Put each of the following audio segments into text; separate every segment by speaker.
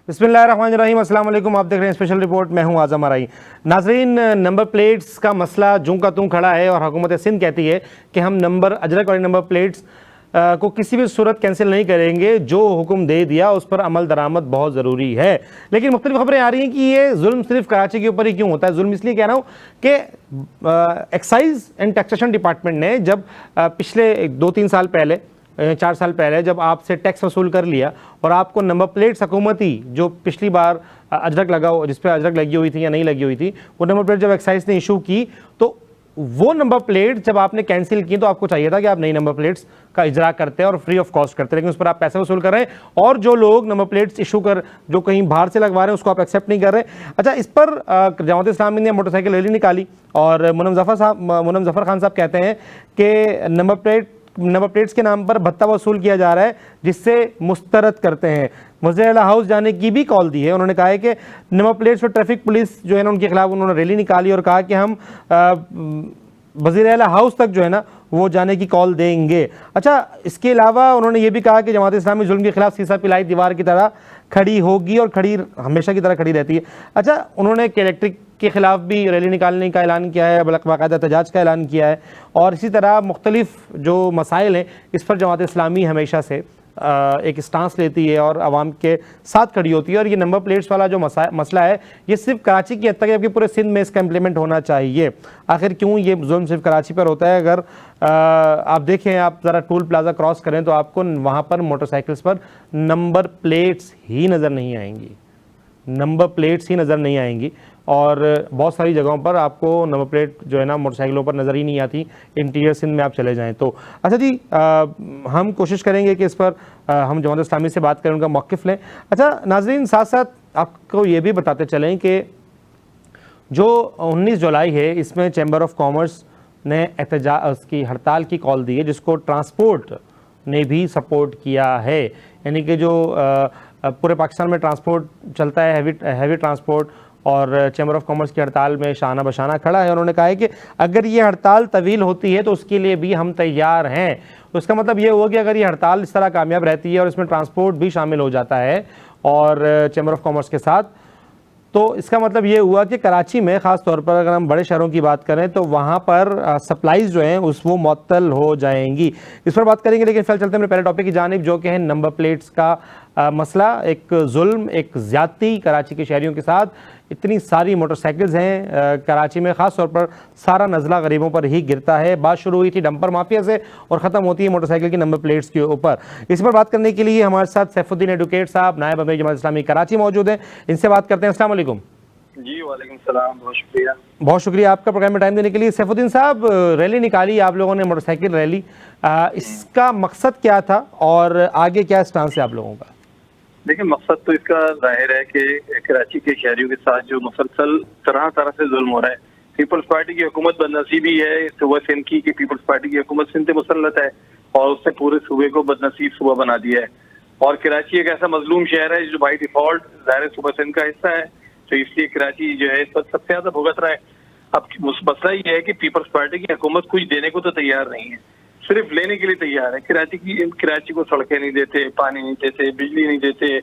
Speaker 1: बिस्मिल्लाहिर्रहमानिर्रहीम, अस्सलाम वालेकुम। आप देख रहे हैं स्पेशल रिपोर्ट, मैं हूं आज़म आराई। नाज़रीन, नंबर प्लेट्स का मसला जूं का तूं खड़ा है और हुकूमत सिंध कहती है कि हम नंबर अजरक वाली नंबर प्लेट्स को किसी भी सूरत कैंसिल नहीं करेंगे, जो हुक्म दे दिया उस पर अमल दरामद बहुत ज़रूरी है। लेकिन मुख्तलिफ खबरें आ रही हैं कि ये जुल्म सिर्फ कराची के ऊपर ही क्यों होता है। जुल्म इसलिए कह रहा हूँ कि एक्साइज एंड टैक्सेशन डिपार्टमेंट ने जब पिछले 2-3 साल पहले 4 साल पहले जब आपसे टैक्स वसूल कर लिया और आपको नंबर प्लेट्स हुकूमती जो पिछली बार अजरक लगा हो, जिस पर अजरक लगी हुई थी या नहीं लगी हुई थी, वो नंबर प्लेट जब एक्साइज ने इशू की तो वो नंबर प्लेट जब आपने कैंसिल की तो आपको चाहिए था कि आप नई नंबर प्लेट्स का इजरा करते हैं और फ्री ऑफ कॉस्ट करते हैं, लेकिन उस पर आप पैसे वसूल कर रहे हैं। और जो लोग नंबर प्लेट्स इशू कर जो कहीं बाहर से लगवा रहे हैं उसको आप एक्सेप्ट नहीं कर रहे। अच्छा, इस पर जमात इस्लामी ने मोटरसाइकिल रैली निकाली और मुनम जफर खान साहब कहते हैं कि नंबर प्लेट्स के नाम पर भत्ता वसूल किया जा रहा है, जिससे मुस्तरद करते हैं। वज़ीर आला हाउस जाने की भी कॉल दी है। उन्होंने कहा है कि नंबर प्लेट्स पर ट्रैफिक पुलिस जो है ना उनके खिलाफ उन्होंने रैली निकाली और कहा कि हम वज़ीर आला हाउस तक जो है ना वो जाने की कॉल देंगे। अच्छा, इसके अलावा उन्होंने ये भी कहा कि जमात इस्लामी जुल्म के खिलाफ सीसा पिलाई दीवार की तरह खड़ी होगी और खड़ी हमेशा की तरह खड़ी रहती है। अच्छा, उन्होंने इलेक्ट्रिक के खिलाफ भी रैली निकालने का ऐलान किया है, बाकायदा एहतजाज का ऐलान किया है और इसी तरह मुख्तलिफ जो मसाइल हैं इस पर जमात इस्लामी हमेशा से एक स्टांस लेती है और आवाम के साथ खड़ी होती है। और ये नंबर प्लेट्स वाला जो मसला है ये सिर्फ कराची की हद तक है, जबकि पूरे सिंध में इसका इम्प्लीमेंट होना चाहिए। आखिर क्यों ये जुल्म सिर्फ कराची पर होता है? अगर आप देखें, आप ज़रा टूल प्लाजा क्रॉस करें तो आपको वहाँ पर मोटरसाइकिल्स पर नंबर प्लेट्स ही नज़र नहीं आएंगी, नंबर प्लेट्स ही नज़र नहीं आएंगी और बहुत सारी जगहों पर आपको नंबर प्लेट जो है ना मोटरसाइकिलों पर नज़र ही नहीं आती, इंटीरियर सिंध में आप चले जाएं तो। अच्छा जी, हम कोशिश करेंगे कि इस पर हम जमात इस्लामी से बात करें, उनका मौक़िफ़ लें। अच्छा नाज़रीन, साथ साथ आपको ये भी बताते चलें कि जो 19 जुलाई है इसमें चैम्बर ऑफ कॉमर्स ने एहतजाज की हड़ताल की कॉल दी है, जिसको ट्रांसपोर्ट ने भी सपोर्ट किया है। यानी कि जो पूरे पाकिस्तान में ट्रांसपोर्ट चलता है, हैवी ट्रांसपोर्ट, और चैम्बर ऑफ कॉमर्स की हड़ताल में शाना बशाना खड़ा है। उन्होंने कहा है कि अगर ये हड़ताल तवील होती है तो उसके लिए भी हम तैयार हैं। तो इसका मतलब ये हुआ कि अगर ये हड़ताल इस तरह कामयाब रहती है और इसमें ट्रांसपोर्ट भी शामिल हो जाता है और चैम्बर ऑफ कॉमर्स के साथ, तो इसका मतलब ये हुआ कि कराची में ख़ास तौर पर अगर हम बड़े शहरों की बात करें तो वहाँ पर सप्लाईज जो हैं वो मुअत्तल हो जाएंगी। इस पर बात करेंगे, लेकिन फिलहाल चलते हैं मेरे पहले टॉपिक की जानिब, जो कि है नंबर प्लेट्स का मसला। एक जुल्म, एक ज़्यादती कराची के शहरियों के साथ। इतनी सारी मोटरसाइकिल्स हैं कराची में, ख़ास तौर पर सारा नज़ला गरीबों पर ही गिरता है। बात शुरू हुई थी डंपर माफिया से और ख़त्म होती है मोटरसाइकिल की नंबर प्लेट्स के ऊपर। इस पर बात करने के लिए हमारे साथ सैफुद्दीन एडवोकेट साहब, नायब अमीर जमात इस्लामी कराची मौजूद हैं। इनसे बात करते हैं। अस्सलाम वालेकुम।
Speaker 2: जी वालेकुम सलाम, बहुत शुक्रिया।
Speaker 1: बहुत शुक्रिया आपका प्रोग्राम में टाइम देने के लिए। सैफुद्दीन साहब, रैली निकाली आप लोगों ने, मोटरसाइकिल रैली, इसका मकसद क्या था और आगे क्या स्टांस है आप लोगों का?
Speaker 2: देखिए, मकसद तो इसका जाहिर है कि कराची के शहरियों के साथ जो मुसलसल तरह तरह से जुल्म हो रहा है। पीपल्स पार्टी की हुकूमत बदनसीबी है सूबा सिंध की, कि पीपल्स पार्टी की हुकूमत सिंध पे मुसल्लत है और उसने पूरे सूबे को बदनसीब सूबा बना दिया है। और कराची एक ऐसा मजलूम शहर है जो बाई डिफॉल्ट ज़ाहिर सूबा सिंध का हिस्सा है, तो इसलिए कराची जो है इस पर सबसे ज्यादा भुगत रहा है। अब मसला ये है कि पीपल्स पार्टी की हुकूमत कुछ देने को तो तैयार नहीं है, सिर्फ लेने के लिए तैयार है। कराची को सड़कें नहीं देते, पानी नहीं देते, बिजली नहीं देते,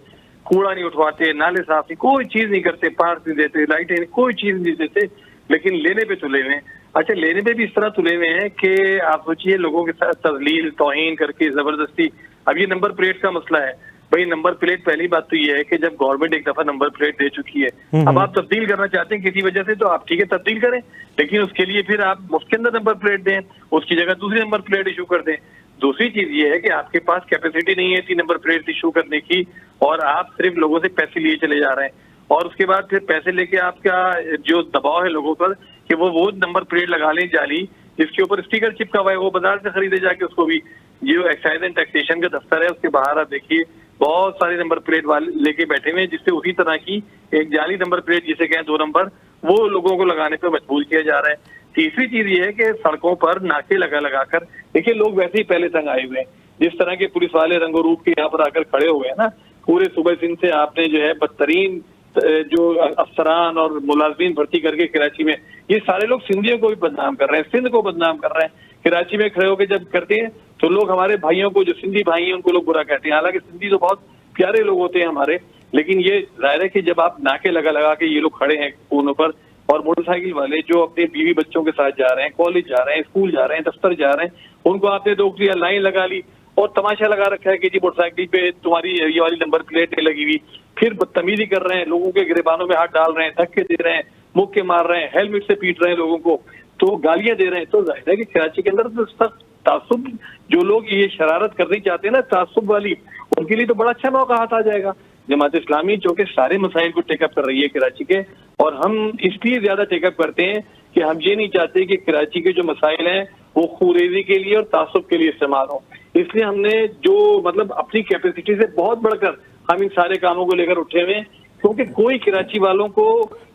Speaker 2: कूड़ा नहीं उठवाते, नाले साफ नहीं, कोई चीज नहीं करते, पार्क नहीं देते, लाइटें नहीं, कोई चीज नहीं देते, लेकिन लेने पे तुले हुए हैं। अच्छा, लेने पे भी इस तरह तुले हुए हैं कि आप सोचिए, लोगों के साथ तजलील तौहीन करके जबरदस्ती। अब ये नंबर प्लेट का मसला है भाई। नंबर प्लेट, पहली बात तो ये है कि जब गवर्नमेंट एक दफा नंबर प्लेट दे चुकी है, अब आप तब्दील करना चाहते हैं किसी वजह से, तो आप ठीक है तब्दील करें, लेकिन उसके लिए फिर आप उसके अंदर नंबर प्लेट दें, उसकी जगह दूसरी नंबर प्लेट इशू कर दें। दूसरी चीज ये है कि आपके पास कैपेसिटी नहीं है 3 नंबर प्लेट इशू करने की और आप सिर्फ लोगों से पैसे लिए चले जा रहे हैं। और उसके बाद फिर पैसे लेके आपका जो दबाव है लोगों पर कि वो नंबर प्लेट लगा लें जाली, जिसके ऊपर स्टिकर चिपका हुआ है, वो बाजार से खरीदे जाके उसको भी। जो एक्साइज एंड टैक्सेशन का दफ्तर है उसके बाहर आप देखिए बहुत सारे नंबर प्लेट वाले लेके बैठे हुए हैं, जिससे उसी तरह की एक जाली नंबर प्लेट जिसे कहें 2 नंबर, वो लोगों को लगाने पर मजबूर किया जा रहा है। तीसरी चीज ये है कि सड़कों पर नाके लगा लगाकर, देखिए लोग वैसे ही पहले तंग आए हुए हैं। जिस तरह के पुलिस वाले रंगो रूप के यहाँ पर आकर खड़े हुए हैं ना, पूरे सूबे सिंध से आपने जो है बदतरीन जो अफसरान और मुलाजमीन भर्ती करके कराची में, ये सारे लोग सिंधियों को भी बदनाम कर रहे हैं, सिंध को बदनाम कर रहे हैं। कराची में खड़े होकर जब करते हैं तो लोग हमारे भाइयों को, जो सिंधी भाई हैं, उनको लोग बुरा कहते हैं। हालांकि सिंधी तो बहुत प्यारे लोग होते हैं हमारे, लेकिन ये जाहिर है कि जब आप नाके लगा लगा के ये लोग खड़े हैं कोनों पर, और मोटरसाइकिल वाले जो अपने बीवी बच्चों के साथ जा रहे हैं, कॉलेज जा रहे हैं, स्कूल जा रहे हैं, दफ्तर जा रहे हैं, उनको आपने रोक लिया, लाइन लगा ली और तमाशा लगा रखा है कि जी मोटरसाइकिल पे तुम्हारी ये वाली नंबर प्लेट नहीं लगी हुई, फिर बदतमीजी कर रहे हैं, लोगों के गिरेबानों में हाथ डाल रहे हैं, धक्के दे रहे हैं, मुक्के मार रहे हैं, हेलमेट से पीट रहे हैं लोगों को, तो गालियां दे रहे हैं। तो जाहिर है कि कराची के अंदर तो सख्त तासुब, जो लोग ये शरारत करनी चाहते हैं ना तासुब वाली, उनके लिए तो बड़ा अच्छा मौका हाथ आ जाएगा। जमात इस्लामी जो कि सारे मसाइल को टेकअप कर रही है कराची के, और हम इसलिए ज्यादा टेकअप करते हैं कि हम ये नहीं चाहते कि कराची के जो मसाइल हैं वो खूरेजी के लिए और तासुब के लिए इस्तेमाल हो। इसलिए हमने जो मतलब अपनी कैपेसिटी से बहुत बढ़कर हम इन सारे कामों को लेकर उठे हुए हैं, क्योंकि कोई कराची वालों को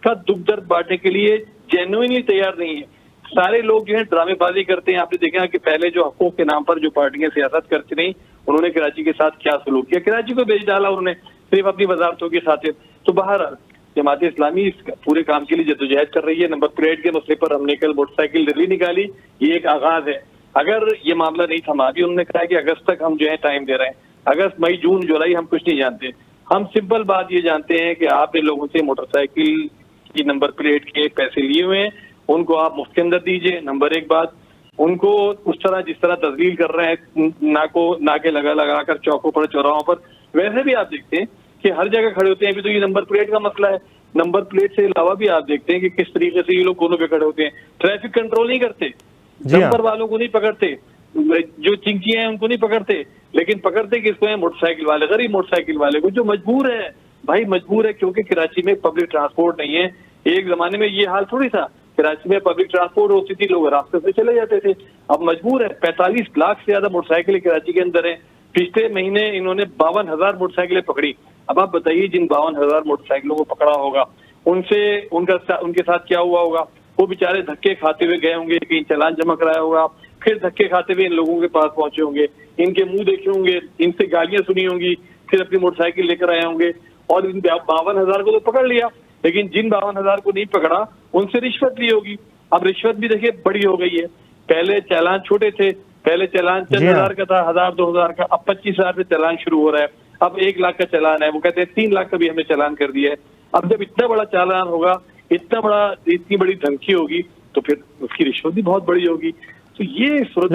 Speaker 2: का दुख दर्द बांटने के लिए जेन्युइनली तैयार नहीं है। सारे लोग जो है ड्रामेबाजी करते हैं। आपने देखा कि पहले जो हकों के नाम पर जो पार्टियां सियासत करती रही, उन्होंने कराची के साथ क्या सलूक किया, कराची को बेच डाला उन्होंने सिर्फ अपनी वजारतों के साथ। तो बहरहाल जमात इस्लामी इस पूरे काम के लिए जद्दोजहद कर रही है। नंबर प्लेट के मसले पर हमने कल मोटरसाइकिल रैली निकाली, ये एक आगाज है। अगर ये मामला नहीं थमा, अभी उन्होंने कहा कि अगस्त तक हम जो है टाइम दे रहे हैं, अगस्त मई जून जुलाई हम कुछ नहीं जानते। हम सिंपल बात ये जानते हैं कि आपने लोगों से मोटरसाइकिल की नंबर प्लेट के पैसे लिए हुए हैं, उनको आप मुफ्त के अंदर दीजिए। नंबर एक बात, उनको उस तरह जिस तरह तस्लील कर रहे हैं नाके लगा लगा कर चौकों पर चौराहों पर, वैसे भी आप देखते हैं कि हर जगह खड़े होते हैं। अभी तो ये नंबर प्लेट का मसला है, नंबर प्लेट से अलावा भी आप देखते हैं कि किस तरीके से ये लोग कोनों पे खड़े होते हैं, ट्रैफिक कंट्रोल नहीं करते, नंबर वालों को नहीं पकड़ते, जो चिंकियां हैं उनको नहीं पकड़ते, लेकिन पकड़ते किसको है, मोटरसाइकिल वाले, गरीब मोटरसाइकिल वाले को, जो मजबूर है भाई, मजबूर है क्योंकि कराची में पब्लिक ट्रांसपोर्ट नहीं है। एक जमाने में ये हाल थोड़ी था, कराची में पब्लिक ट्रांसपोर्ट होती थी, लोग रास्ते से चले जाते थे। अब मजबूर है, 45 लाख से ज्यादा मोटरसाइकिलें कराची के अंदर है। पिछले महीने इन्होंने 52,000 मोटरसाइकिलें पकड़ी। अब आप बताइए, जिन 52,000 मोटरसाइकिलों को पकड़ा होगा उनके साथ क्या हुआ होगा। वो बेचारे धक्के खाते हुए गए होंगे, कहीं चालान जमा कराया होगा, फिर धक्के खाते हुए इन लोगों के पास पहुंचे होंगे, इनके मुंह देखे होंगे, इनसे गालियां सुनी होंगी, फिर अपनी मोटरसाइकिल लेकर आए होंगे और इन 52,000 को तो पकड़ लिया, लेकिन जिन 52,000 को नहीं पकड़ा उनसे रिश्वत ली होगी। अब रिश्वत भी देखिए बड़ी हो गई है। पहले चालान छोटे थे, पहले चालान चंद हजार का था, 1,000-2,000 का, अब 25,000 से चालान शुरू हो रहा है। अब 1 लाख का चालान है, वो कहते हैं 3 लाख का भी हमने चालान कर दिया है। अब जब इतना बड़ा चालान होगा, इतनी बड़ी धमकी होगी, तो फिर उसकी रिश्वत भी बहुत बड़ी होगी। तो ये सूरत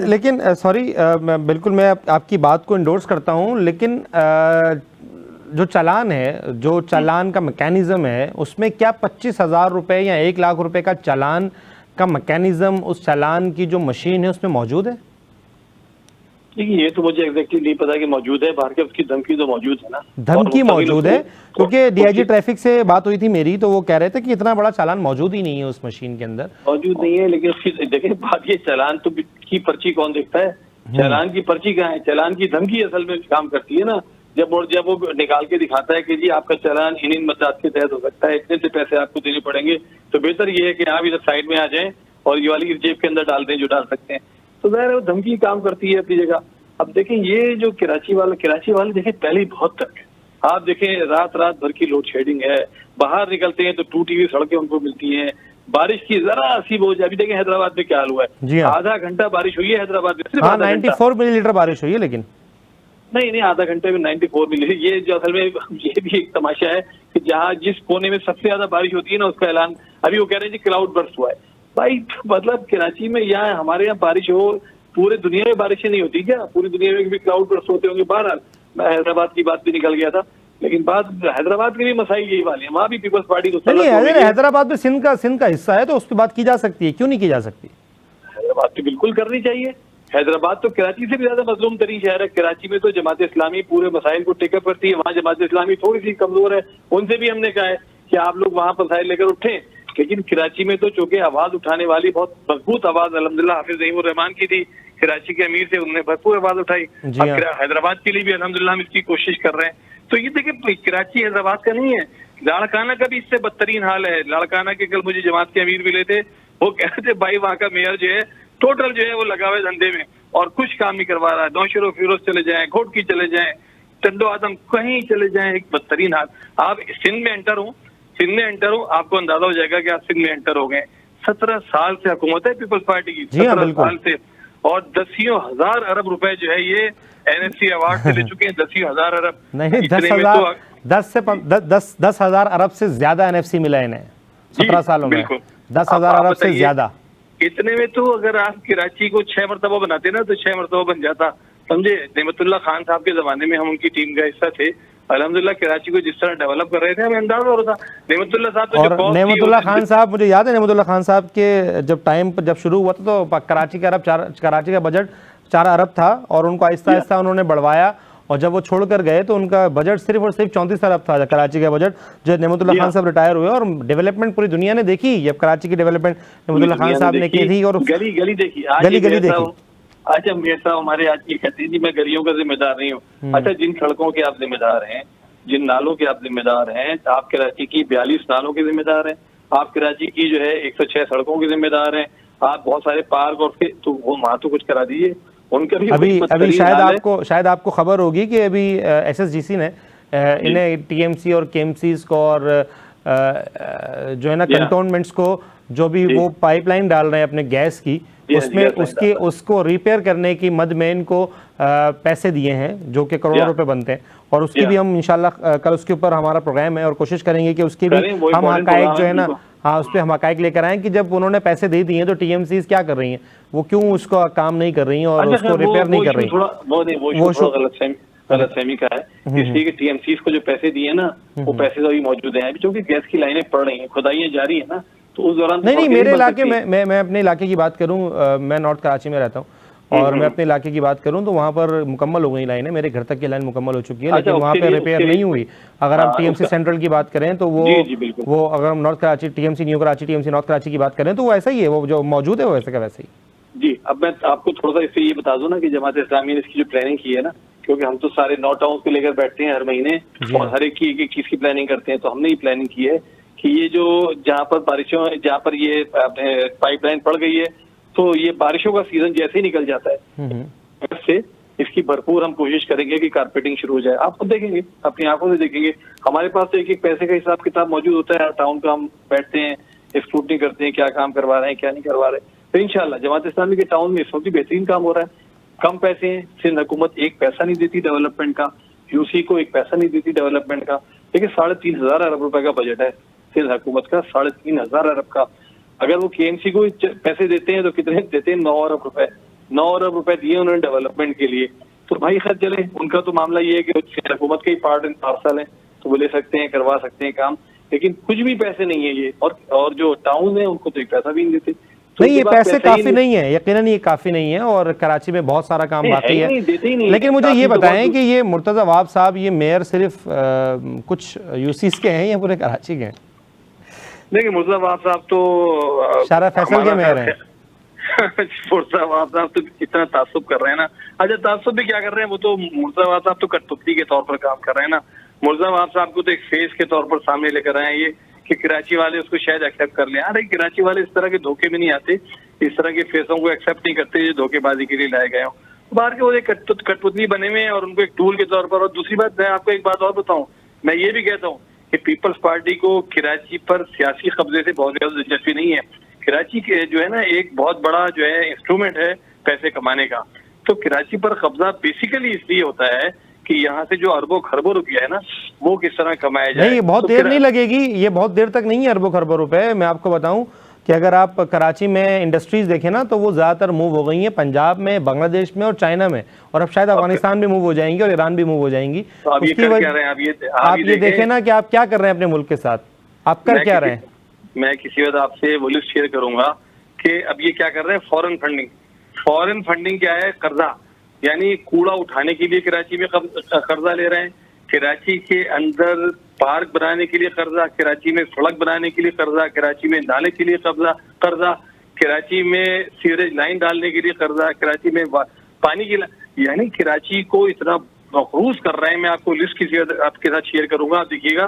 Speaker 1: लेकिन सॉरी, बिल्कुल मैं आपकी बात को इंडोर्स करता हूं, लेकिन जो चालान है, जो चालान का मैकेनिज्म है, उसमें क्या 25,000 रुपए या 1 लाख रुपए का चालान का मैकेनिज्म, उस चालान की जो मशीन है उसमें मौजूद है?
Speaker 2: देखिए, ये तो मुझे एग्जैक्टली नहीं पता कि मौजूद है, बाहर के उसकी धमकी तो मौजूद है ना,
Speaker 1: धमकी मौजूद है, क्योंकि डीआईजी ट्रैफिक से बात हुई थी मेरी, तो वो कह रहे थे कि इतना बड़ा चालान मौजूद ही नहीं है उस मशीन के अंदर।
Speaker 2: मौजूद नहीं है, लेकिन उसकी देखिए बात, ये चालान तो की पर्ची कौन देखता है, चालान की पर्ची कहाँ है, चालान की धमकी असल में काम करती है ना। जब वो निकाल के दिखाता है कि जी आपका चालान इन मदद के तहत हो सकता है, इतने से पैसे आपको देने पड़ेंगे, तो बेहतर ये है कि आप इधर साइड में आ जाएं और ये वाली जेब के अंदर डाल दें जो डाल सकते हैं। तो ज़ाहिर है वो धमकी काम करती है अपनी जगह। अब देखें, ये जो कराची वाले देखें पहले ही बहुत तंग है। आप देखें, रात भर की लोड शेडिंग है, बाहर निकलते हैं तो टूटी हुई सड़कें उनको मिलती हैं, बारिश की जरा सी बोझ। अभी देखें हैदराबाद में क्या हाल हुआ है, आधा घंटा बारिश हुई है हैदराबाद में, सिर्फ
Speaker 1: 94 मिलीलीटर बारिश हुई है, लेकिन
Speaker 2: नहीं आधा घंटे में 94 मिली। ये जो असल में ये भी एक तमाशा है कि जहाँ जिस कोने में सबसे ज्यादा बारिश होती है ना, उसका ऐलान अभी वो कह रहे हैं जी क्लाउड बर्स्ट हुआ है। भाई मतलब कराची में यहाँ हमारे यहाँ बारिश हो, पूरे दुनिया में बारिशें नहीं होती क्या? पूरी दुनिया में भी क्लाउड बर्स्ट होते होंगे। बहरहाल मैं हैदराबाद की बात भी निकल गया था, लेकिन बात हैदराबाद के भी मसाइल यही वाले हैं, वहाँ भी पीपल्स पार्टी को
Speaker 1: हैदराबाद में सिंध का हिस्सा है, तो उस पर बात की जा सकती है, क्यों नहीं की जा सकती?
Speaker 2: हैदराबाद तो बिल्कुल करनी चाहिए। हैदराबाद तो कराची से भी ज्यादा मजलूम तरीन शहर है। कराची में तो जमात इस्लामी पूरे मसाइल को टेकअप करती है, वहाँ जमात इस्लामी थोड़ी सी कमजोर है। उनसे भी हमने कहा है कि आप लोग वहाँ मसाइल लेकर उठें, लेकिन कराची में तो चूंकि आवाज उठाने वाली बहुत मजबूत आवाज अल्हम्दुलिल्लाह हाफिज नईमुर रहमान की थी, कराची के अमीर से उन्होंने भरपूर आवाज उठाई। हैदराबाद के लिए भी अल्हम्दुलिल्लाह हम इसकी कोशिश कर रहे हैं। तो ये देखिए, कराची हैदराबाद का नहीं है, लाड़काना का भी इससे बदतरीन हाल है। लाड़काना के कल मुझे जमात के अमीर मिले थे, वो कह रहे थे भाई वहाँ का मेयर जो है टोटल जो है वो लगा हुआ है धंधे में और कुछ काम नहीं करवा रहा है। नौशेरो फिरोज चले जाएं, घोटकी चले जाएं, चंदो आदम कहीं चले जाएं, एक बदतरीन हाल। आप सिंध में एंटर हो, आपको अंदाजा हो जाएगा कि आप सिंध में एंटर हो गए। 17 साल से हुकूमत है पीपल्स पार्टी की, 17 साल से, और 10,000 अरब रुपए जो है ये NFC अवार्ड से ले चुके हैं। 10,000 अरब
Speaker 1: नहीं,
Speaker 2: इतने में तो
Speaker 1: 10,000 अरब से ज्यादा NFC मिला है इन्हें 17 सालों में। 10,000 अरब से ज्यादा।
Speaker 2: इतने में तो अगर आप कराची को 6 मरतबा बनाते ना तो 6 मरतबा बन जाता, समझे। नेमतुल्लाह खान साहब के जमाने में हम उनकी टीम का हिस्सा थे। अल्हम्दुलिल्लाह कराची को जिस तरह डेवलप कर रहे थे हमें अंदाजा हो रहा था। नेमतुल्लाह साहब तो
Speaker 1: और नेमतुल्लाह खान साहब, मुझे याद है नेमतुल्लाह खान साहब के जब शुरू हुआ था तो कराची का बजट 4 अरब था और उनको आहिस्ता आहिस्ता उन्होंने बढ़वाया और जब वो छोड़कर गए तो उनका बजट सिर्फ और सिर्फ 34 अरब था कराची का बजट। जो नेमतुल्लाह खान साहब रिटायर हुए और डेवलपमेंट पूरी दुनिया ने देखी, जब कराची की डेवलपमेंट नेमतुल्लाह खान साहब ने की थी और
Speaker 2: गली गली देखी,
Speaker 1: गली देखी।
Speaker 2: अच्छा मेरे साहब हमारे आज की कहते हैं जी मैं गलियों का जिम्मेदार नहीं हूँ। अच्छा जिन सड़कों के आप जिम्मेदार हैं, जिन नालों के आप जिम्मेदार हैं, आप कराची की 42 नालों के जिम्मेदार हैं, आप कराची की जो है 106 सड़कों के जिम्मेदार हैं, आप बहुत सारे पार्क और तो वो वहाँ तो कुछ करा दीजिए उनका भी।
Speaker 1: अभी शायद आपको खबर होगी कि अभी SSGC ने इन्हें TMC और KMCs को और जो है ना कंटोनमेंट्स को जो भी वो पाइपलाइन डाल रहे हैं अपने गैस की, उसमें उसको रिपेयर करने की मद में इनको पैसे दिए हैं जो कि करोड़ों रुपए बनते हैं। और उसकी भी हम इंशाल्लाह कल उसके ऊपर हमारा प्रोग्राम है और कोशिश करेंगे कि उसकी भी हम हकायक जो है ना, हाँ उस पर हम हकायक लेकर आए कि जब उन्होंने पैसे दे दिए तो TMCs क्या कर रही हैं, वो क्यों उसको काम नहीं कर रही हैं और उसको रिपेयर नहीं कर रही।
Speaker 2: वो गलतफहमी का है, इसलिए कि TMCs को जो पैसे दिए ना वो पैसे तो अभी मौजूद हैं, क्योंकि गैस की लाइनें पड़ रही हैं, खुदाइयाँ जारी है ना, तो उस दौरान
Speaker 1: नहीं मेरे इलाके में मैं अपने इलाके की बात करूं, मैं नॉर्थ कराची में रहता हूं और मैं अपने इलाके की बात करूं तो वहां पर मुकम्मल हो गई लाइनें, मेरे घर तक की लाइन मुकम्मल हो चुकी है, लेकिन वहां पे रिपेयर नहीं हुई। अगर हम TMC सेंट्रल की बात करें तो वो अगर हम north Karachi TMC new Karachi TMC north Karachi की बात करें तो वो ऐसा ही है, वो जो मौजूद है वो वैसे का वैसे ही।
Speaker 2: जी अब मैं आपको थोड़ा सा इससे ये बता दूं ना कि जमात इस्लामी ने इसकी जो प्लानिंग की है ना, क्योंकि हम तो सारे 9 टाउन को लेकर बैठते हैं हर महीने और हर एक की चीज की प्लानिंग करते हैं, तो हमने ये प्लानिंग की है कि ये जो जहाँ पर ये पाइपलाइन पड़ गई है तो ये बारिशों का सीजन जैसे ही निकल जाता है से इसकी भरपूर हम कोशिश करेंगे कि कारपेटिंग शुरू हो जाए। आप खुद देखेंगे, अपनी आंखों से देखेंगे, हमारे पास तो एक पैसे का हिसाब किताब मौजूद होता है। हर टाउन का हम बैठते हैं, स्क्रूटनी करते हैं, क्या काम करवा रहे हैं क्या नहीं करवा रहे। तो इंशाल्लाह जमात इस्लामी के टाउन में इस वक्त बेहतरीन काम हो रहा है। कम पैसे हैं, सिंध हुकूमत एक पैसा नहीं देती डेवलपमेंट का, UC को एक पैसा नहीं देती डेवलपमेंट का, लेकिन 3,500 अरब रुपए का बजट है सिंध हुकूमत का, 3,500 अरब का। अगर वो KMC को पैसे देते हैं तो कितने देते हैं? 9 अरब रुपए। 9 अरब रुपए दिए उन्होंने डेवलपमेंट के लिए। तो भाई खैर चले, उनका तो मामला ये है कि सिंध हुकूमत के ही पार्ट एंड पार्सल है, तो वो ले सकते हैं, करवा सकते हैं काम, लेकिन कुछ भी पैसे नहीं है ये। और जो टाउन है उनको तो एक पैसा भी नहीं देते।
Speaker 1: तो नहीं, ये पैसे काफी नहीं है, यकीनन ये काफी नहीं है और कराची में बहुत सारा काम बाकी है। लेकिन मुझे ये बताएं कि ये मुर्तजा वाब साहब ये मेयर सिर्फ कुछ UCs के हैं या पूरे कराची के हैं?
Speaker 2: देखिए मुर्तजा वाब साहब तो
Speaker 1: शारा फैसल के मेयर हैं।
Speaker 2: मुर्तजा वाब साहब तो इतना तासुब कर रहे हैं ना। अच्छा तासुब भी क्या कर रहे हैं, वो तो मुर्तजा वाब साहब तो कठपुतली के तौर पर काम कर रहे हैं ना। मुर्तजा वाब साहब को तो एक फेस के तौर पर सामने लेकर आए ये कि कराची वाले उसको शायद एक्सेप्ट कर लें। अरे कराची वाले इस तरह के धोखे में नहीं आते, इस तरह के फेसों को एक्सेप्ट नहीं करते जो धोखेबाजी के लिए लाए गए हो। बाहर के वो एक कठपुतली बने हुए हैं और उनको एक टूल के तौर पर। और दूसरी बात मैं आपको एक बात और बताऊं, मैं ये भी कहता हूँ कि पीपल्स पार्टी को कराची पर सियासी कब्जे से बहुत ज्यादा दिलचस्पी नहीं है। कराची के जो है ना एक बहुत बड़ा जो है इंस्ट्रूमेंट है पैसे कमाने का। तो कराची पर कब्जा बेसिकली इसलिए होता है कि यहाँ से जो अरबों खरबों रुपया है ना वो किस तरह कमाया जाए।
Speaker 1: नहीं, बहुत देर नहीं लगेगी, ये बहुत देर तक नहीं है अरबों खरबों रुपए। मैं आपको बताऊं कि अगर आप कराची में इंडस्ट्रीज देखें ना तो वो ज़्यादातर मूव हो गई हैं पंजाब में, बांग्लादेश में और चाइना में, और अब शायद अफगानिस्तान भी मूव हो जाएंगी और ईरान भी मूव हो जाएंगी।
Speaker 2: तो आप
Speaker 1: ये देखें ना कि आप क्या कर रहे हैं अपने मुल्क के साथ, आप कर क्या रहे हैं।
Speaker 2: मैं किसी वक्त आपसे वो लिस्ट शेयर करूंगा कि अब ये क्या कर रहे हैं, फॉरेन फंडिंग क्या है, कर्जा, यानी कूड़ा उठाने के लिए कराची में कर्जा ले रहे हैं, कराची के अंदर पार्क बनाने के लिए कर्जा, कराची में सड़क बनाने के लिए कर्जा, कराची में नाले के लिए कर्जा, कराची में सीवरेज लाइन डालने के लिए कर्जा, कराची में पानी की, यानी कराची को इतना मकरूज कर रहे हैं। मैं आपको लिस्ट किसी आपके साथ शेयर करूंगा, आप देखिएगा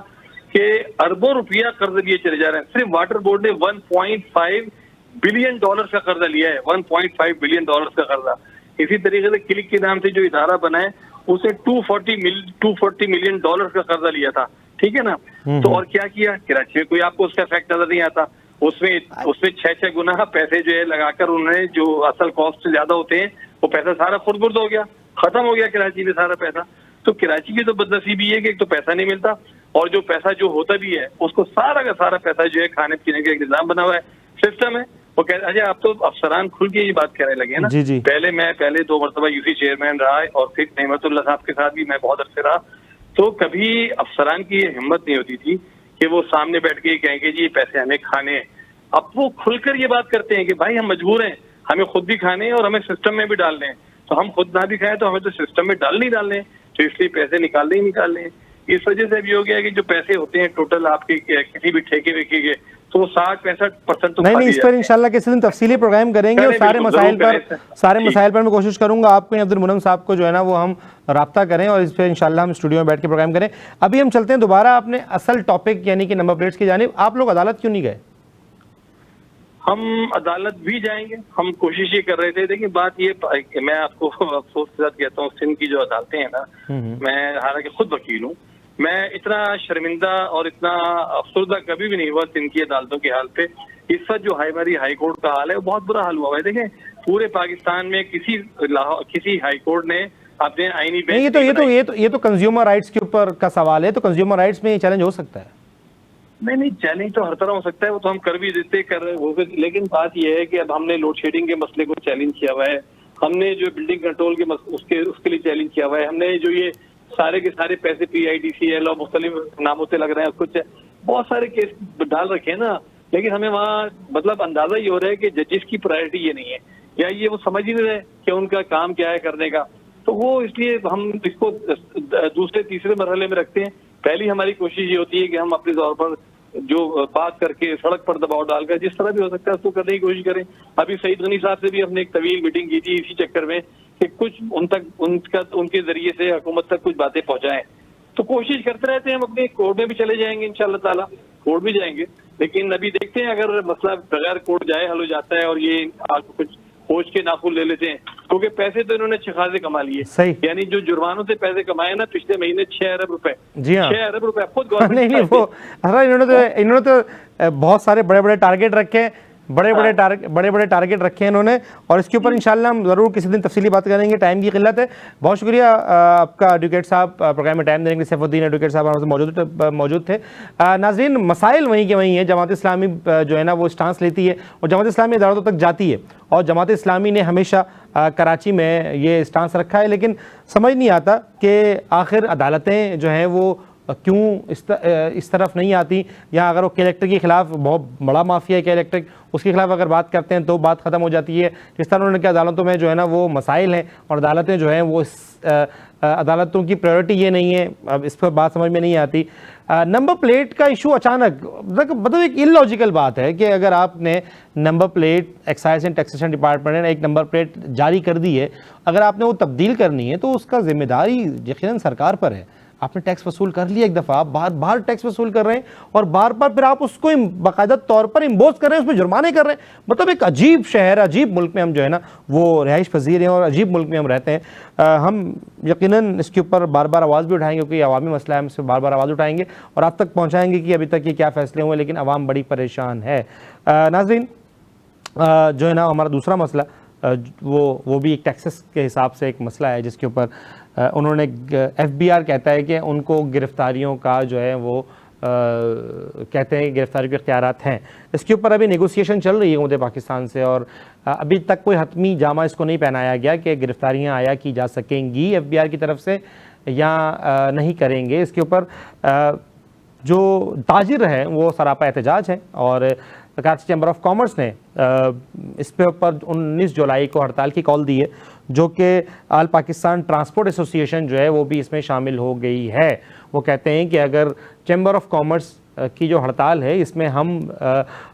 Speaker 2: कि अरबों रुपया कर्ज लिए चले जा रहे हैं। सिर्फ वाटर बोर्ड ने $1.5 बिलियन का कर्जा लिया है, $1.5 बिलियन का कर्जा। इसी तरीके से क्लिक के नाम से जो इदारा बना है उसे $240 मिलियन का कर्जा लिया था, ठीक है ना। तो और क्या किया, कराची में कोई आपको उसका इफेक्ट नजर नहीं आता। उसमें उसमें 6 गुना पैसे जो है लगाकर उन्होंने, जो असल कॉस्ट से ज्यादा होते हैं, वो पैसा सारा खुर्द हो गया, खत्म हो गया कराची में सारा पैसा। तो कराची की तो बदनसीबी है कि एक तो पैसा नहीं मिलता, और जो पैसा जो होता भी है उसको सारा का सारा पैसा जो है खाने पीने का एक निजाम बना हुआ है, सिस्टम है। वो कह अच्छा, आप तो अफसरान खुल के ये बात कहने लगे ना।
Speaker 1: जी जी।
Speaker 2: पहले 2 मरतबा यूसी चेयरमैन रहा है, और फिर नेमतुल्ला साहब के साथ भी मैं बहुत अरसे रहा। तो कभी अफसरान की ये हिम्मत नहीं होती थी कि वो सामने बैठ के कहेंगे जी ये पैसे हमें खाने हैं। अब वो खुलकर ये बात करते हैं कि भाई हम मजबूर हैं, हमें खुद भी खाने हैं और हमें सिस्टम में भी डालने हैं। तो हम खुद ना भी खाएं तो हमें तो सिस्टम में डालने हैं, तो इसलिए पैसे निकालने हैं। इस वजह से भी हो गया कि जो पैसे होते हैं टोटल आपके किसी भी ठेके वेके के, तो वो 60-65% तो
Speaker 1: नहीं, इस पर इंशाल्लाह किसी दिन तफसीली प्रोग्राम करेंगे, और सारे मसाइल पर मैं कोशिश करूंगा आपको अब्दुल मुनम साहब को जो है ना वो हम राब्ता करें, और इस पर इंशाल्लाह हम स्टूडियो में बैठ के प्रोग्राम करें। अभी हम चलते हैं दोबारा अपने असल टॉपिक यानी कि नंबर प्लेट्स की जानिब। आप लोग अदालत क्यों नहीं गए?
Speaker 2: हम अदालत भी जाएंगे, हम कोशिश ये कर रहे थे। देखिए बात ये, मैं आपको अफसोस के साथ कहता हूँ, सिंध की जो अदालतें हैं ना, मैं हालांकि खुद वकील हूँ, मैं इतना शर्मिंदा और इतना अफसरदा कभी भी नहीं हुआ सिंध की अदालतों के हाल पे। इस वक्त जो हमारी हाई कोर्ट का हाल है वो बहुत बुरा हाल हुआ है। देखें पूरे पाकिस्तान में किसी हाई कोर्ट ने अपने आईनी बेंच,
Speaker 1: ये तो कंज्यूमर राइट्स के ऊपर का सवाल है, तो कंज्यूमर राइट्स में ये चैलेंज हो सकता है।
Speaker 2: नहीं, चैलेंज तो हर तरह हो सकता है, वो तो हम कर भी देते कर रहे हो। लेकिन बात यह है कि अब हमने लोड शेडिंग के मसले को चैलेंज किया हुआ है, हमने जो बिल्डिंग कंट्रोल के उसके लिए चैलेंज किया हुआ है, हमने जो ये सारे के सारे पैसे PIDCL और मुख्तलिफ नामों से लग रहे हैं, कुछ बहुत सारे केस डाल रखे हैं ना। लेकिन हमें वहाँ मतलब अंदाजा ये हो रहा है कि जजेस की प्रायोरिटी ये नहीं है, या ये वो समझ ही नहीं रहे कि उनका काम क्या है करने का। तो वो इसलिए हम इसको दूसरे तीसरे मरहले में रखते हैं। पहली हमारी कोशिश ये होती है कि हम अपने तौर पर जो बात करके सड़क पर दबाव डालकर जिस तरह भी हो सकता है उसको करने की कोशिश करें। अभी सईद गनी साहब से भी हमने एक तवील मीटिंग की थी इसी चक्कर में कि कुछ उनके जरिए से हुकूमत तक कुछ बातें पहुंचाएं। तो कोशिश करते रहते हैं, हम अपने कोर्ट में भी चले जाएंगे, इंशाअल्लाह ताला कोर्ट भी जाएंगे। लेकिन अभी देखते हैं अगर मसला बगैर कोर्ट जाए हल हो जाता है और ये कुछ खोज के नाखून ले लेते हैं, क्योंकि पैसे तो इन्होंने अच्छे खासे कमा लिए। यानी जो जुर्मानों से पैसे कमाए ना पिछले महीने 6 अरब रुपए। जी हाँ, 6 अरब रुपए खुद गवर्नमेंट। नहीं वो
Speaker 1: इन्होंने तो बहुत सारे बड़े बड़े टारगेट रखे, बड़े बड़े टारगेट रखे हैं इन्होंने, और इसके ऊपर इंशाल्लाह हम ज़रूर किसी दिन तफसीली बात करेंगे। टाइम की किल्लत है। बहुत शुक्रिया आपका एडवोकेट साहब, प्रोग्राम में टाइम देने के लिए। सैफुद्दीन एडवोकेट साहब हमारे मौजूद थे। नाज़रीन, मसाइल वहीं के वहीं हैं। जमात इस्लामी जो है ना वो स्टांस लेती है और जमात इस्लामी अदालतों तक जाती है, और जमात इस्लामी ने हमेशा कराची में ये स्टांस रखा है। लेकिन समझ नहीं आता कि आखिर अदालतें जो हैं वो क्यों इस तरफ नहीं आती, या अगर वो कलेक्टर के खिलाफ, बहुत बड़ा माफिया है कलेक्टर, उसके खिलाफ अगर बात करते हैं तो बात ख़त्म हो जाती है। जिस तरह उन्होंने कहा अदालतों में जो है ना वो मसाइल हैं, और अदालतें जो हैं वो अदालतों की प्रायोरिटी ये नहीं है। अब इस पर बात समझ में नहीं आती। नंबर प्लेट का इशू अचानक, मतलब एक इलॉजिकल बात है कि अगर आपने number plate, excise and taxation department ने एक नंबर प्लेट जारी कर दी है, अगर आपने वो तब्दील करनी है तो उसका जिम्मेदारी यकीनन सरकार पर है। आपने टैक्स वसूल कर लिया एक दफ़ा, आप बार बार टैक्स वसूल कर रहे हैं, और बार बार फिर आप उसको बाकायदा तौर पर इम्पोज कर रहे हैं, उसमें जुर्माने कर रहे हैं। मतलब एक अजीब शहर, अजीब मुल्क में हम जो है ना वो रिहाइश पजीर हैं, और अजीब मुल्क में हम रहते हैं। हम यकीनन इसके ऊपर बार बार आवाज़ भी उठाएंगे, क्योंकि अवामी मसला है, हम इस पर बार बार आवाज़ उठाएंगे और आप तक पहुँचाएंगे कि अभी तक ये क्या फ़ैसले हुए, लेकिन अवाम बड़ी परेशान है। नाज़रीन, जो है ना हमारा दूसरा मसला वो भी एक टैक्सेस के हिसाब से एक मसला है, जिसके ऊपर उन्होंने FBR कहता है कि उनको गिरफ्तारियों का जो है वो कहते हैं कि गिरफ्तारी के इख्तियारात हैं। इसके ऊपर अभी नेगोशिएशन चल रही है हुकूमत पाकिस्तान से, और अभी तक कोई हतमी जामा इसको नहीं पहनाया गया कि गिरफ्तारियां आया की जा सकेंगी FBR की तरफ से या नहीं करेंगे। इसके ऊपर जो ताजिर हैं वो सरापा एहतजाज हैं, और कराची चैम्बर ऑफ कॉमर्स ने इस पे ऊपर 19 जुलाई को हड़ताल की कॉल दी है, जो कि आल पाकिस्तान ट्रांसपोर्ट एसोसिएशन जो है वो भी इसमें शामिल हो गई है। वो कहते हैं कि अगर चैम्बर ऑफ कॉमर्स की जो हड़ताल है इसमें हम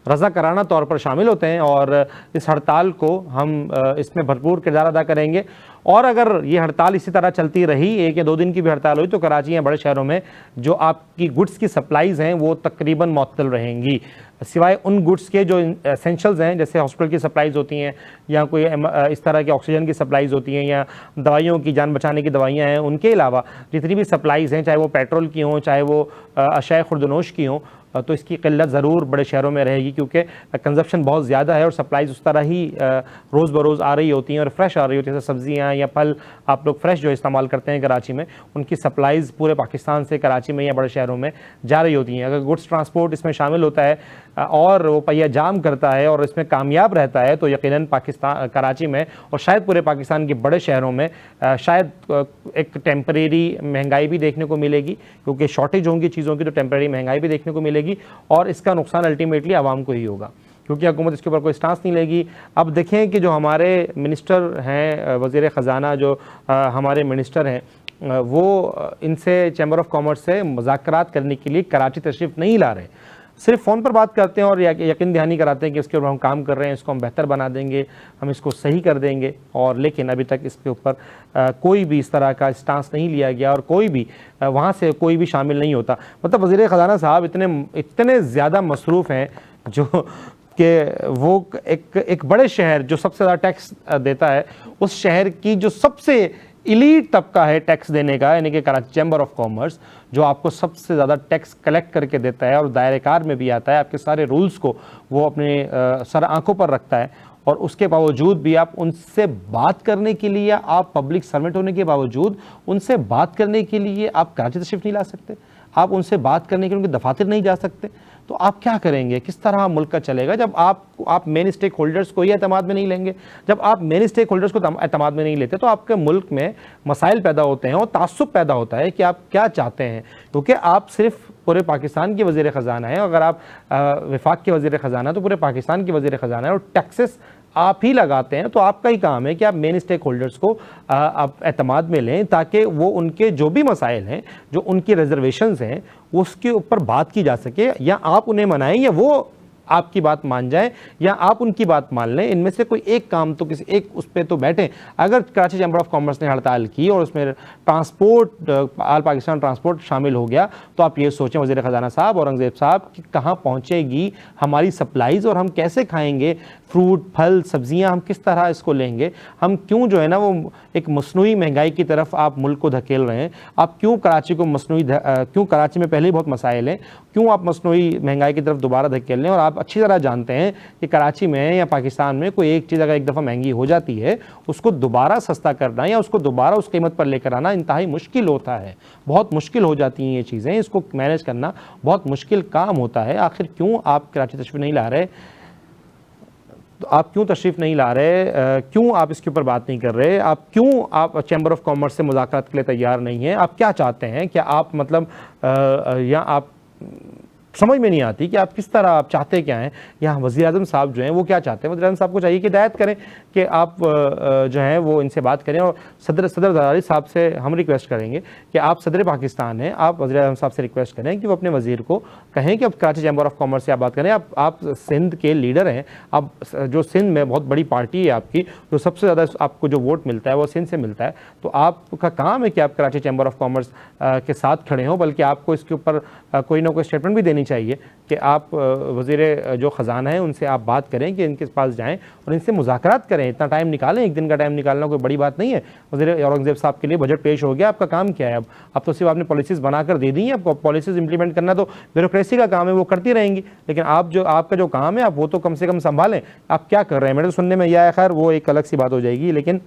Speaker 1: रज़ाकाराना तौर पर शामिल होते हैं, और इस हड़ताल को हम इसमें भरपूर किरदार अदा करेंगे, और अगर ये हड़ताल इसी तरह चलती रही, 1 या 2 दिन की भी हड़ताल हुई, तो कराची या बड़े शहरों में जो आपकी गुड्स की सप्लाईज़ हैं वो तकरीबन मुअत्तल रहेंगी, सिवाय उन गुड्स के जो एसेंशियल्स हैं, जैसे हॉस्पिटल की सप्लाईज़ होती हैं, या कोई इस तरह के ऑक्सीजन की सप्लाईज़ होती हैं, या दवाइयों की, जान बचाने की दवाइयाँ हैं। उनके अलावा जितनी भी सप्लाईज़ हैं, चाहे वो पेट्रोल की हों, चाहे वो अशय खुर्दनोश की हों, तो इसकी किल्लत ज़रूर बड़े शहरों में रहेगी, क्योंकि कंजप्शन बहुत ज़्यादा है और सप्लाईज़ उस तरह ही रोज़ बरोज़ आ रही होती हैं और फ्रेश आ रही होती है। जैसे सब्ज़ियाँ या फल आप लोग फ्रेश जो इस्तेमाल करते हैं कराची में, उनकी सप्लाईज़ पूरे पाकिस्तान से कराची में या बड़े शहरों में जा रही होती हैं। अगर गुड्स ट्रांसपोर्ट इसमें शामिल होता है और वो पहिया जाम करता है और इसमें कामयाब रहता है, तो यकीनन पाकिस्तान कराची में और शायद पूरे पाकिस्तान के बड़े शहरों में शायद एक टेम्परेरी महंगाई भी देखने को मिलेगी, क्योंकि शॉर्टेज होंगी चीज़ों की तो टेम्परेरी महंगाई भी देखने को मिलेगी और इसका नुकसान अल्टीमेटली आवाम को ही होगा, क्योंकि हुकूमत इसके ऊपर कोई स्टांस नहीं लेगी। अब देखें कि जो हमारे मिनिस्टर हैं, वज़ीर ख़जाना जो हमारे मिनिस्टर हैं, वो इनसे चैम्बर ऑफ कॉमर्स से मुज़ाकरात करने के लिए कराची तशरीफ़ नहीं ला रहे, सिर्फ फ़ोन पर बात करते हैं और यकीन दहानी कराते हैं कि इसके ऊपर हम काम कर रहे हैं, इसको हम बेहतर बना देंगे, हम इसको सही कर देंगे। और लेकिन अभी तक इसके ऊपर कोई भी इस तरह का स्टांस नहीं लिया गया और कोई भी वहाँ से कोई भी शामिल नहीं होता। मतलब वज़ीर ख़जाना साहब इतने ज़्यादा मसरूफ़ हैं जो कि वो एक बड़े शहर जो सबसे ज़्यादा टैक्स देता है, उस शहर की जो सबसे इलीट तबका है टैक्स देने का, यानी कि कराची चैम्बर ऑफ कॉमर्स, जो आपको सबसे ज़्यादा टैक्स कलेक्ट करके देता है और दायरेकार में भी आता है, आपके सारे रूल्स को वो अपने सर आंखों पर रखता है, और उसके बावजूद भी आप उनसे बात करने के लिए, आप पब्लिक सर्वेंट होने के बावजूद उनसे बात करने के लिए आप कराची तशरीफ़ नहीं ला सकते, आप उनसे बात करने के लिए उनके दफातर नहीं जा सकते। तो आप क्या करेंगे, किस तरह मुल्क का चलेगा जब आप मेन स्टेक होल्डर्स को ही एतमाद में नहीं लेंगे। जब आप मेन स्टेक होल्डर्स को एतमाद में नहीं लेते तो आपके मुल्क में मसाइल पैदा होते हैं और तासुब पैदा होता है कि आप क्या चाहते हैं, क्योंकि आप सिर्फ पूरे पाकिस्तान के वज़ीर ख़जाना है। अगर आप वफाक के वज़ीर ख़जाना तो पूरे पाकिस्तान के वज़ीर ख़जाना है और टैक्सेस आप ही लगाते हैं, तो आपका ही काम है कि आप मेन स्टेक होल्डर्स को आप एतमाद में लें, ताकि वो उनके जो भी मसाइल हैं, जो उनकी रिजर्वेशंस हैं, उसके ऊपर बात की जा सके, या आप उन्हें मनाएं या वो आपकी बात मान जाए या आप उनकी बात मान लें। इनमें से कोई एक काम तो किसी एक उस पर तो बैठें। अगर कराची चैम्बर ऑफ कॉमर्स ने हड़ताल की और उसमें ट्रांसपोर्ट, आल पाकिस्तान ट्रांसपोर्ट शामिल हो गया, तो आप ये सोचें वज़ीर ख़जाना साहब, औरंगज़ेब साहब, कि कहाँ पहुँचेगी हमारी सप्लाईज़ और हम कैसे खाएंगे फ्रूट, फल, सब्जियां, हम किस तरह इसको लेंगे। हम क्यों जो है ना वो एक मसनूई महंगाई की तरफ आप मुल्क को धकेल रहे हैं। आप क्यों कराची को क्यों कराची में पहले ही बहुत मसाइल हैं, क्यों आप मसनूई महंगाई की तरफ दोबारा धकेल रहे हैं। और आप अच्छी तरह जानते हैं कि कराची में या पाकिस्तान में कोई एक चीज़ अगर एक दफ़ा महंगी हो जाती है, उसको दोबारा सस्ता करना या उसको दोबारा उस कीमत पर लेकर आना इंतहाई मुश्किल होता है। बहुत मुश्किल हो जाती हैं ये चीज़ें, इसको मैनेज करना बहुत मुश्किल काम होता है। आखिर क्यों आप कराची तशरीफ़ नहीं ला रहे, तो आप क्यों तशरीफ़ नहीं ला रहे, क्यों आप इसके ऊपर बात नहीं कर रहे, आप क्यों आप चैम्बर ऑफ कॉमर्स से मुज़ाकरात के लिए तैयार नहीं हैं, आप क्या चाहते हैं, क्या आप मतलब या आप समझ में नहीं आती कि आप किस तरह आप चाहते क्या हैं। यहाँ वज़ीर-ए-आज़म साहब जो हैं वो क्या चाहते हैं। वज़ीर-ए-आज़म साहब को चाहिए कि हिदायत करें कि आप जो हैं वो इनसे बात करें। और सदर ज़रदारी साहब से हम रिक्वेस्ट करेंगे कि आप सदर पाकिस्तान हैं, आप वज़ीर-ए-आज़म साहब से रिक्वेस्ट करें कि वो अपने वज़ीर को कहें कि अब कराची चैम्बर ऑफ कॉमर्स से आप बात करें। आप सिंध के लीडर हैं, आप जो सिंध में बहुत बड़ी पार्टी है आपकी, जो सबसे ज़्यादा आपको जो वोट मिलता है वो सिंध से मिलता है, तो आपका काम है कि आप कराची चैम्बर ऑफ कॉमर्स के साथ खड़े हों। बल्कि आपको इसके ऊपर कोई ना कोई स्टेटमेंट भी देनी चाहिए कि आप वज़ीर जो ख़जाना है उनसे आप बात करें कि इनके पास जाएं और इनसे मुज़ाकरात करें। इतना टाइम निकालें, एक दिन का टाइम निकालना कोई बड़ी बात नहीं है। वज़ीर औरंगज़ेब साहब के लिए बजट पेश हो गया, आपका काम क्या है। अब तो सिर्फ आपने पॉलिसीज़ बनाकर दे दी हैं, आपको पॉलिसीज़ इंप्लीमेंट करना तो ब्यूरोक्रेसी का काम है, वो करती रहेंगी। लेकिन आपका जो काम है आप वो तो कम से कम संभालें। आप क्या कर रहे हैं मेरे तो सुनने में यह है, खैर वो एक अलग सी बात हो जाएगी। लेकिन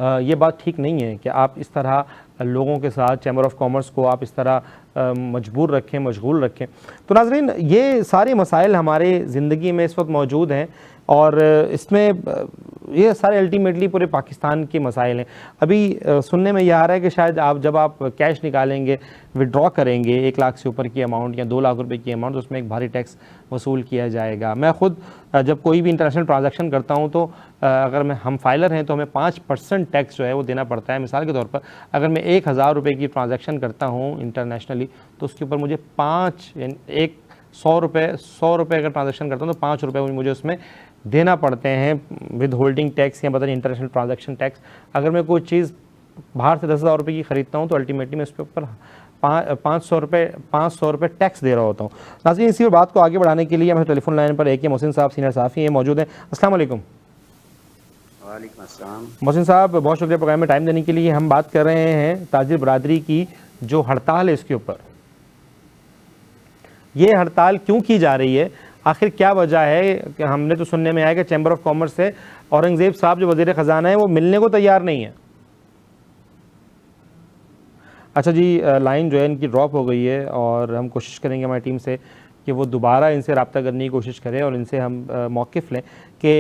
Speaker 1: ये बात ठीक नहीं है कि आप इस तरह लोगों के साथ चैम्बर ऑफ कॉमर्स को आप इस तरह मजबूर रखें, मशगूल रखें। तो नाज़रीन, ये सारे मसाइल हमारे ज़िंदगी में इस वक्त मौजूद हैं और इसमें ये सारे अल्टीमेटली पूरे पाकिस्तान के मसाइल हैं। अभी सुनने में ये आ रहा है कि शायद जब आप कैश निकालेंगे, विड्रॉ करेंगे 1 लाख से ऊपर की अमाउंट या 2 लाख रुपए की अमाउंट, तो उसमें एक भारी टैक्स वसूल किया जाएगा। मैं ख़ुद जब कोई भी इंटरनेशनल ट्रांजैक्शन करता हूँ तो अगर हम फाइलर हैं तो हमें 5% टैक्स जो है वो देना पड़ता है। मिसाल के तौर पर अगर मैं 1000 रुपये की ट्रांजैक्शन करता हूँ इंटरनेशनली, तो उसके ऊपर मुझे 100 रुपये अगर ट्रांजैक्शन करता हूँ तो 5 रुपये मुझे उसमें देना पड़ते हैं विद होल्डिंग टैक्स या बताइए इंटरनेशनल ट्रांजैक्शन टैक्स। अगर मैं कोई चीज़ बाहर से 10,000 रुपये की ख़रीदता हूँ तो अल्टीमेटली मैं उसके ऊपर 500 रुपये टैक्स दे रहा होता हूँ। नाज़रीन, इसी बात को आगे बढ़ाने के लिए हमें टेलीफोन लाइन पर एक मोहसिन साहब सीनियर साफ़ी हैं मौजूद हैं। अस्सलाम वालेकुम।
Speaker 3: वालेकुम अस्सलाम।
Speaker 1: मोहसिन साहब, बहुत शुक्रिया प्रोग्राम में टाइम देने के लिए। हम बात कर रहे हैं ताजिर बरादरी की जो हड़ताल है इसके ऊपर। ये हड़ताल क्यों की जा रही है, आखिर क्या वजह है। कि हमने तो सुनने में आया कि चैम्बर ऑफ कॉमर्स से औरंगज़ेब साहब जो वज़ीर ख़जाना है वो मिलने को तैयार नहीं है। अच्छा जी, लाइन जो है इनकी ड्रॉप हो गई है और हम कोशिश करेंगे हमारी टीम से कि वो दोबारा इनसे रब्ता करने की कोशिश करें और इनसे हम मौक़िफ़ लें कि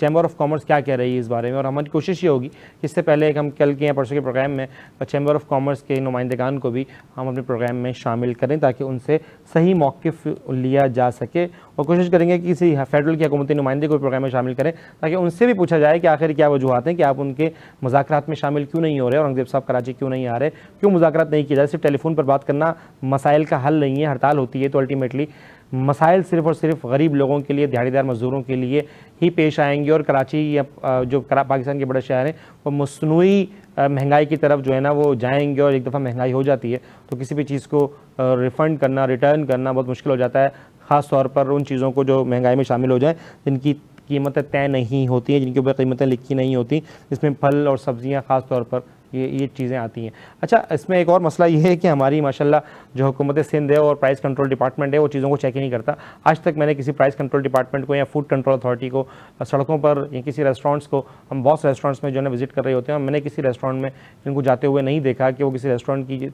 Speaker 1: चैम्बर ऑफ कॉमर्स क्या कह रही है इस बारे में। और हमारी कोशिश ये होगी कि इससे पहले हम कल के या परसों के प्रोग्राम में चैम्बर ऑफ कॉमर्स के नुमाइंदगान को भी हम अपने प्रोग्राम में शामिल करें ताकि उनसे सही मौक़िफ़ लिया जा सके। और कोशिश करेंगे कि किसी फेडरल की हुकूमती नुमाइंदे को प्रोग्राम में शामिल करें ताकि उनसे भी पूछा जाए कि आखिर क्या वजूहत हैं कि आप उनके मुज़ाकरात में शामिल क्यों नहीं हो रहे, औरंगज़ेब साहब कराची क्यों नहीं आ रहे, क्यों मुज़ाकरात नहीं किए जा रहे। सिर्फ टेलीफोन पर बात करना मसाइल का हल नहीं है। हड़ताल होती है तो अल्टीमेटली मसाइल सिर्फ़ और सिर्फ गरीब लोगों के लिए, दिहाड़ीदार मज़दूरों के लिए ही पेश आएंगे और कराची या जो पाकिस्तान के बड़े शहर हैं वो मसनूई महंगाई की तरफ जो है ना वो जाएंगे। और एक दफ़ा महंगाई हो जाती है तो किसी भी चीज़ को रिफ़ंड करना, रिटर्न करना बहुत मुश्किल हो जाता है, ख़ास तौर पर उन चीज़ों को जो महंगाई में शामिल हो जाए जिनकी कीमतें तय नहीं होती हैं, जिनके ऊपर कीमतें लिखी नहीं होती, जिसमें फल और सब्ज़ियाँ ख़ास तौर पर ये चीज़ें आती हैं। अच्छा, इसमें एक और मसला ये है कि हमारी माशाल्लाह जो हुकूमत सिंध है और प्राइस कंट्रोल डिपार्टमेंट है वो चीज़ों को चेक ही नहीं करता। आज तक मैंने किसी प्राइस कंट्रोल डिपार्टमेंट को या फूड कंट्रोल अथॉरिटी को सड़कों पर या किसी रेस्टोरेंट्स को, हम बहुत से रेस्टोरेंट्स में जो है ना विज़िट कर रहे होते हैं, मैंने किसी रेस्टोरेंट में इनको जाते हुए नहीं देखा कि वो किसी रेस्टोरेंट की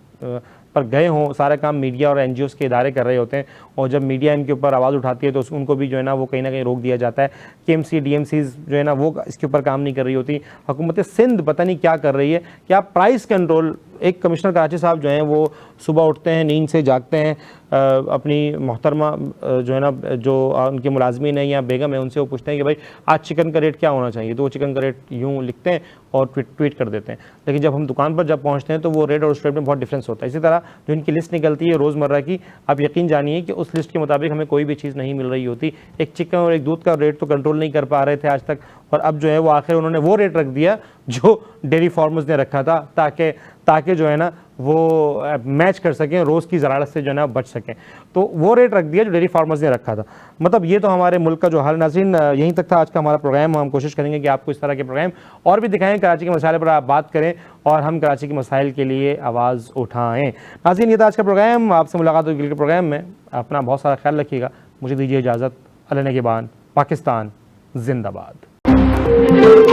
Speaker 1: पर गए हों। सारा काम मीडिया और NGOs के इदारे कर रहे होते हैं और जब मीडिया इनके ऊपर आवाज़ उठाती है तो उनको भी जो है ना वो कहीं ना कहीं रोक दिया जाता है। KMC DMCs जो है ना वो इसके ऊपर काम नहीं कर रही होती। हुकूमत सिंध पता नहीं क्या कर रही है। क्या प्राइस कंट्रोल, एक कमिश्नर कराची साहब जो हैं वो सुबह उठते हैं, नींद से जागते हैं, अपनी मोहतरमा जो है ना जो उनके मुलाजमीन हैं या बेगम है उनसे वो पूछते हैं कि भाई आज चिकन का रेट क्या होना चाहिए, तो वो चिकन का रेट यूँ लिखते हैं और ट्वीट कर देते हैं। लेकिन जब हम दुकान पर जब पहुंचते हैं तो वो रेट और उस रेट में बहुत डिफरेंस होता है। इसी तरह जो इनकी लिस्ट निकलती है रोज़मर्रा की, आप यकीन जानिए कि उस लिस्ट के मुताबिक हमें कोई भी चीज़ नहीं मिल रही होती। एक चिकन और एक दूध का रेट तो कंट्रोल नहीं कर पा रहे थे आज तक, और अब जो है वो आखिर उन्होंने वो रेट रख दिया जो डेयरी फार्मर्स ने रखा था ताकि जो है ना वो मैच कर सकें, रोज़ की ज़रारत से जो है ना बच सकें। तो वो रेट रख दिया जो डेयरी फार्मर्स ने रखा था। मतलब ये तो हमारे मुल्क का जो हाल। नाज़रीन, यहीं तक था आज का हमारा प्रोग्राम। हम कोशिश करेंगे कि आपको इस तरह के प्रोग्राम और भी दिखाएं, कराची के मसाइल पर आप बात करें और हम कराची के मसाइल के लिए आवाज़ उठाएँ। नाज़रीन, ये था आज का प्रोग्राम। आपसे मुलाकात होगी कल के प्रोग्राम में। अपना बहुत सारा ख्याल रखिएगा। मुझे दीजिए इजाज़त। अल्लाह ने के बाद। पाकिस्तान जिंदाबाद।